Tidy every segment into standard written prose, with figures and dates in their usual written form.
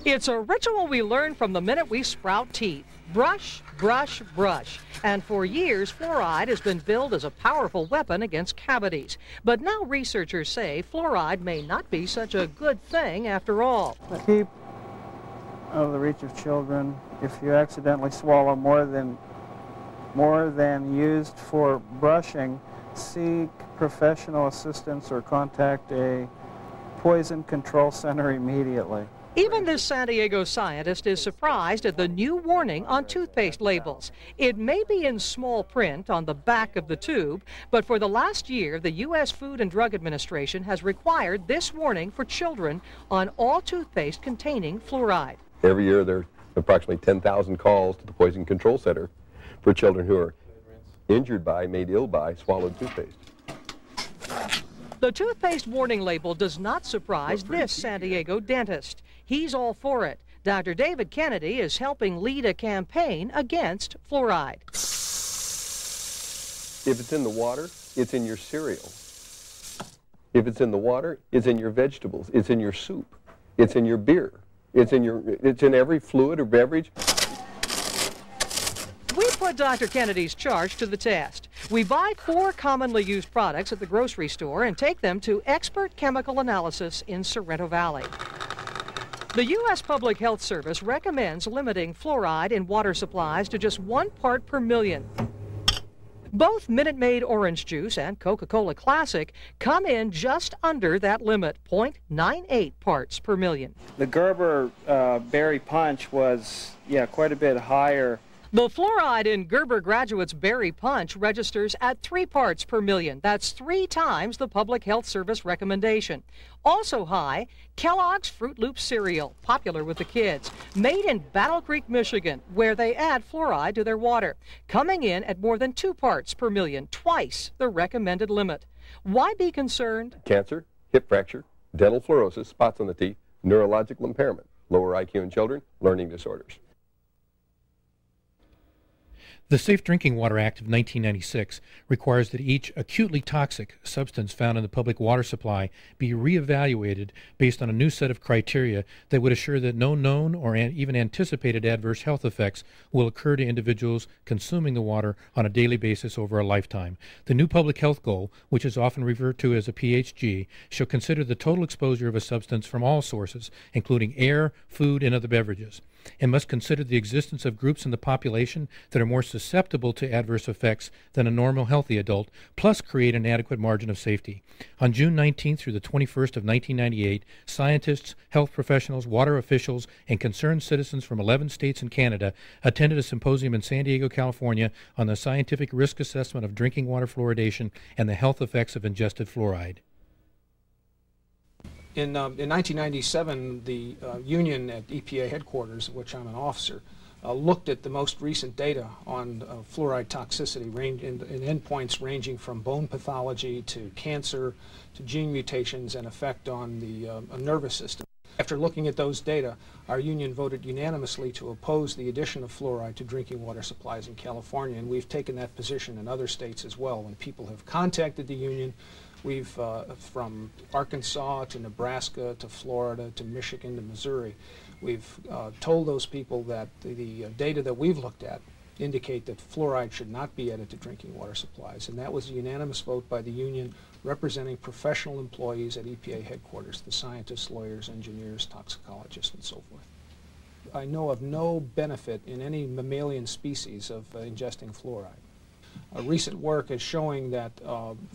It's a ritual we learn from the minute we sprout teeth. Brush, brush, brush. And for years, fluoride has been billed as a powerful weapon against cavities. But now researchers say fluoride may not be such a good thing after all. Keep out of the reach of children. If you accidentally swallow more than used for brushing, seek professional assistance or contact a poison control center immediately. Even this San Diego scientist is surprised at the new warning on toothpaste labels. It may be in small print on the back of the tube, but for the last year, the U.S. Food and Drug Administration has required this warning for children on all toothpaste containing fluoride. Every year, there are approximately 10,000 calls to the Poison Control Center for children who are injured by, made ill by, swallowed toothpaste. The toothpaste warning label does not surprise this San Diego dentist. He's all for it. Dr. David Kennedy is helping lead a campaign against fluoride. If it's in the water, it's in your cereal. If it's in the water, it's in your vegetables. It's in your soup. It's in your beer. It's in every fluid or beverage. We put Dr. Kennedy's charge to the test. We buy 4 commonly used products at the grocery store and take them to expert chemical analysis in Sorrento Valley. The U.S. Public Health Service recommends limiting fluoride in water supplies to just 1 part per million. Both Minute Maid orange juice and Coca-Cola Classic come in just under that limit, 0.98 parts per million. The Gerber Berry Punch was, quite a bit higher. The fluoride in Gerber Graduate's Berry Punch registers at 3 parts per million. That's 3 times the Public Health Service recommendation. Also high, Kellogg's Fruit Loops cereal, popular with the kids, made in Battle Creek, Michigan, where they add fluoride to their water, coming in at more than 2 parts per million, twice the recommended limit. Why be concerned? Cancer, hip fracture, dental fluorosis, spots on the teeth, neurological impairment, lower IQ in children, learning disorders. The Safe Drinking Water Act of 1996 requires that each acutely toxic substance found in the public water supply be reevaluated based on a new set of criteria that would assure that no known or even anticipated adverse health effects will occur to individuals consuming the water on a daily basis over a lifetime. The new public health goal, which is often referred to as a PHG, shall consider the total exposure of a substance from all sources, including air, food, and other beverages, and must consider the existence of groups in the population that are more susceptible to adverse effects than a normal healthy adult, plus create an adequate margin of safety. On June 19th through the 21st of 1998, scientists, health professionals, water officials, and concerned citizens from 11 states and Canada attended a symposium in San Diego, California on the scientific risk assessment of drinking water fluoridation and the health effects of ingested fluoride. In 1997, the union at EPA headquarters, of which I'm an officer, looked at the most recent data on fluoride toxicity in endpoints ranging from bone pathology to cancer to gene mutations and effect on the nervous system. After looking at those data, our union voted unanimously to oppose the addition of fluoride to drinking water supplies in California, and we've taken that position in other states as well. When people have contacted the union, we've, from Arkansas to Nebraska to Florida to Michigan to Missouri, we've told those people that the data that we've looked at indicate that fluoride should not be added to drinking water supplies. And that was a unanimous vote by the union representing professional employees at EPA headquarters, the scientists, lawyers, engineers, toxicologists, and so forth. I know of no benefit in any mammalian species of ingesting fluoride. Recent work is showing that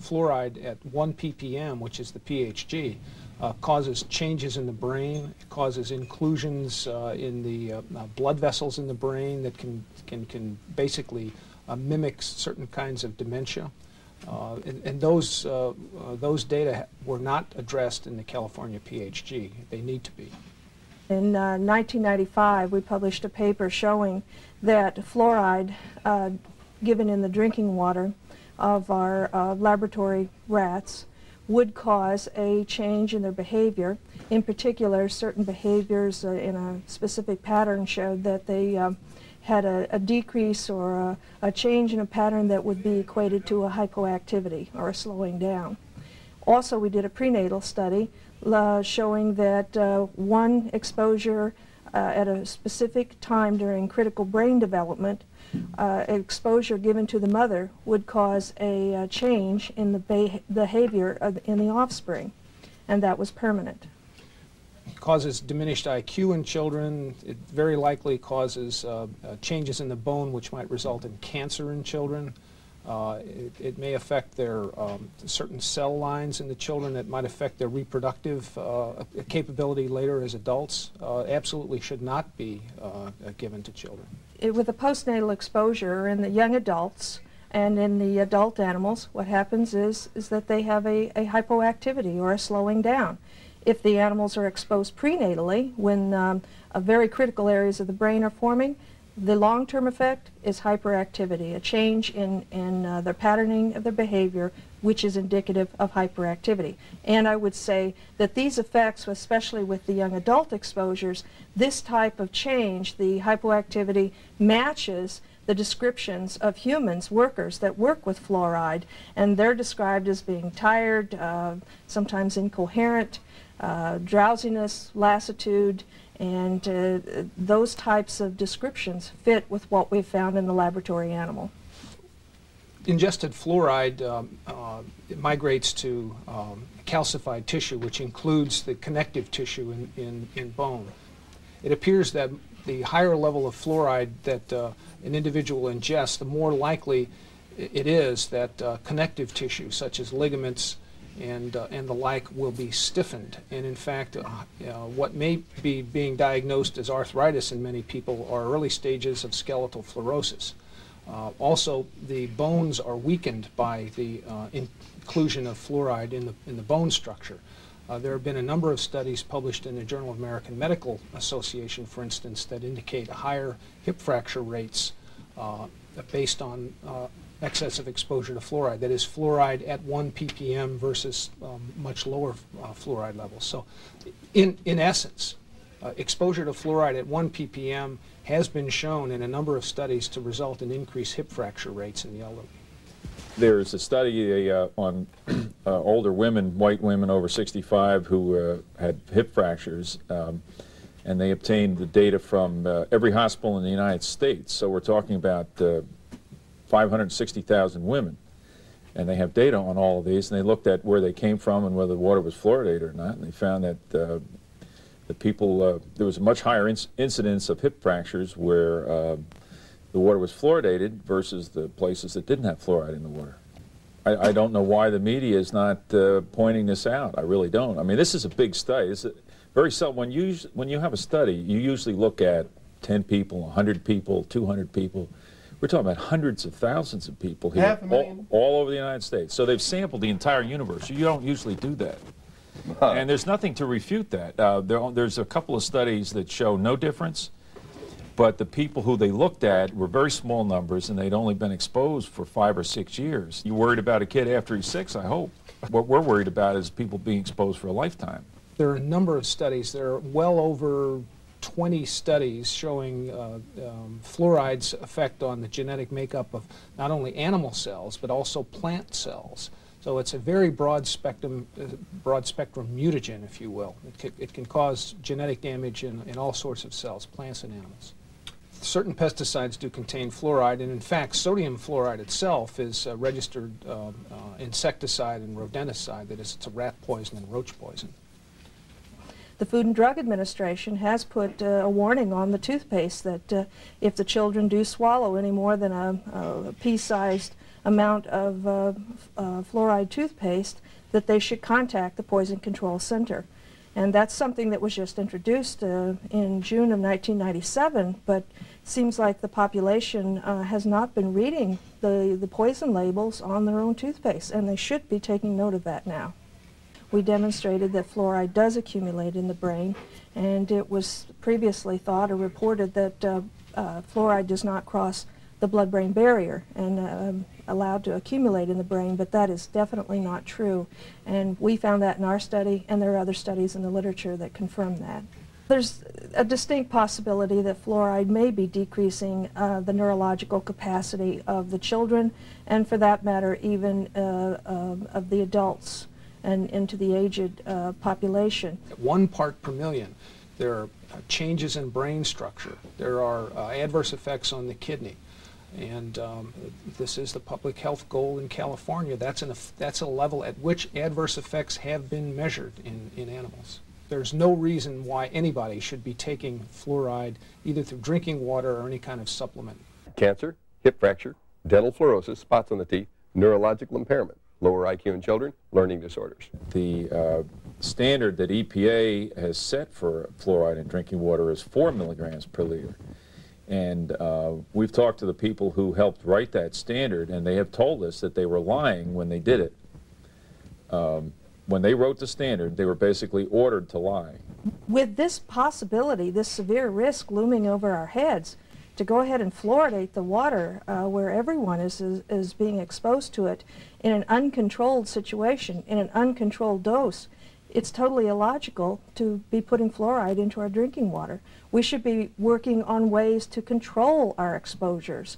fluoride at 1 ppm, which is the PHG, causes changes in the brain, it causes inclusions in the blood vessels in the brain that can basically mimic certain kinds of dementia. And those data were not addressed in the California PHG. They need to be. In 1995, we published a paper showing that fluoride given in the drinking water of our laboratory rats would cause a change in their behavior. In particular, certain behaviors in a specific pattern showed that they had a decrease or a change in a pattern that would be equated to a hypoactivity or a slowing down. Also, we did a prenatal study showing that one exposure at a specific time during critical brain development, exposure given to the mother would cause a change in the behavior in the offspring, and that was permanent. It causes diminished IQ in children. It very likely causes changes in the bone which might result in cancer in children. It may affect their certain cell lines in the children that might affect their reproductive capability later as adults. Absolutely should not be given to children. With a postnatal exposure in the young adults and in the adult animals, what happens is that they have a hypoactivity or a slowing down. If the animals are exposed prenatally, when very critical areas of the brain are forming, the long-term effect is hyperactivity, a change in the patterning of their behavior, which is indicative of hyperactivity. And I would say that these effects, especially with the young adult exposures, this type of change, the hypoactivity, matches the descriptions of humans, workers that work with fluoride, and they're described as being tired, sometimes incoherent, drowsiness, lassitude, and those types of descriptions fit with what we've found in the laboratory animal. Ingested fluoride it migrates to calcified tissue, which includes the connective tissue in bone. It appears that the higher level of fluoride that an individual ingests, the more likely it is that connective tissue, such as ligaments and the like, will be stiffened. And in fact, what may be being diagnosed as arthritis in many people are early stages of skeletal fluorosis. Also, the bones are weakened by the inclusion of fluoride in the bone structure. There have been a number of studies published in the Journal of American Medical Association, for instance, that indicate higher hip fracture rates based on excessive exposure to fluoride. That is, fluoride at 1 ppm versus much lower fluoride levels. So, in essence, exposure to fluoride at 1 ppm has been shown in a number of studies to result in increased hip fracture rates in the elderly. There's a study on older women, white women over 65, who had hip fractures, and they obtained the data from every hospital in the United States. So we're talking about 560,000 women, and they have data on all of these, and they looked at where they came from and whether the water was fluoridated or not, and they found that the people, there was a much higher incidence of hip fractures where the water was fluoridated versus the places that didn't have fluoride in the water. I don't know why the media is not pointing this out. I really don't. I mean, this is a big study. It's very seldom. When you have a study, you usually look at 10 people, 100 people, 200 people. We're talking about hundreds of thousands of people here, all over the United States. So they've sampled the entire universe. You don't usually do that. And there's nothing to refute that. There's a couple of studies that show no difference, but the people who they looked at were very small numbers, and they'd only been exposed for 5 or 6 years. You're worried about a kid after he's 6, I hope. What we're worried about is people being exposed for a lifetime. There are a number of studies. There are well over 20 studies showing fluoride's effect on the genetic makeup of not only animal cells, but also plant cells. So it's a very broad spectrum mutagen, if you will. It can cause genetic damage in all sorts of cells, plants and animals. Certain pesticides do contain fluoride, and in fact, sodium fluoride itself is a registered insecticide and rodenticide. That is, it's a rat poison and roach poison. The Food and Drug Administration has put a warning on the toothpaste that if the children do swallow any more than a pea-sized amount of fluoride toothpaste, that they should contact the Poison Control Center. And that's something that was just introduced in June of 1997, but seems like the population has not been reading the poison labels on their own toothpaste, and they should be taking note of that now. We demonstrated that fluoride does accumulate in the brain, and it was previously thought or reported that fluoride does not cross the blood-brain barrier and allowed to accumulate in the brain, but that is definitely not true. And we found that in our study, and there are other studies in the literature that confirm that. There's a distinct possibility that fluoride may be decreasing the neurological capacity of the children, and for that matter, even of the adults and into the aged population. 1 part per million. There are changes in brain structure. There are adverse effects on the kidney. And this is the public health goal in California. That's a level at which adverse effects have been measured in animals. There's no reason why anybody should be taking fluoride either through drinking water or any kind of supplement. Cancer, hip fracture, dental fluorosis, spots on the teeth, neurological impairment, lower IQ in children, learning disorders. The standard that EPA has set for fluoride in drinking water is 4 milligrams per liter. And we've talked to the people who helped write that standard, and they have told us that they were lying when they did it. When they wrote the standard, they were basically ordered to lie. With this possibility, this severe risk looming over our heads, to go ahead and fluoridate the water where everyone is being exposed to it in an uncontrolled situation, in an uncontrolled dose, it's totally illogical to be putting fluoride into our drinking water. We should be working on ways to control our exposures,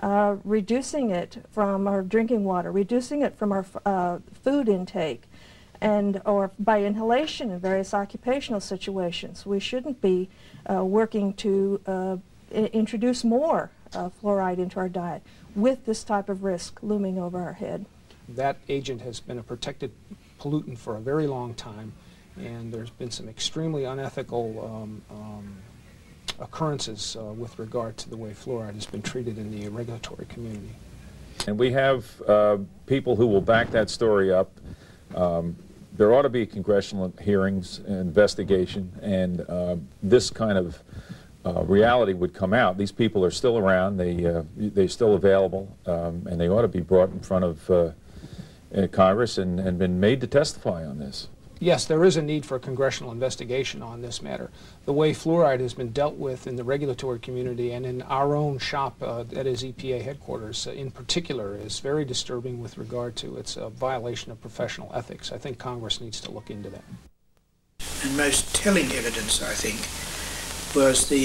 reducing it from our drinking water, reducing it from our food intake, or by inhalation in various occupational situations. We shouldn't be working to introduce more fluoride into our diet with this type of risk looming over our head. That agent has been a protected pollutant for a very long time, and there's been some extremely unethical occurrences with regard to the way fluoride has been treated in the regulatory community. And we have people who will back that story up. There ought to be congressional hearings and investigation, and this kind of reality would come out. These people are still around, they're still available, and they ought to be brought in front of Congress and been made to testify on this. Yes, there is a need for a congressional investigation on this matter. The way fluoride has been dealt with in the regulatory community and in our own shop, that is EPA headquarters in particular, is very disturbing with regard to its violation of professional ethics. I think Congress needs to look into that. And most telling evidence, I think, was the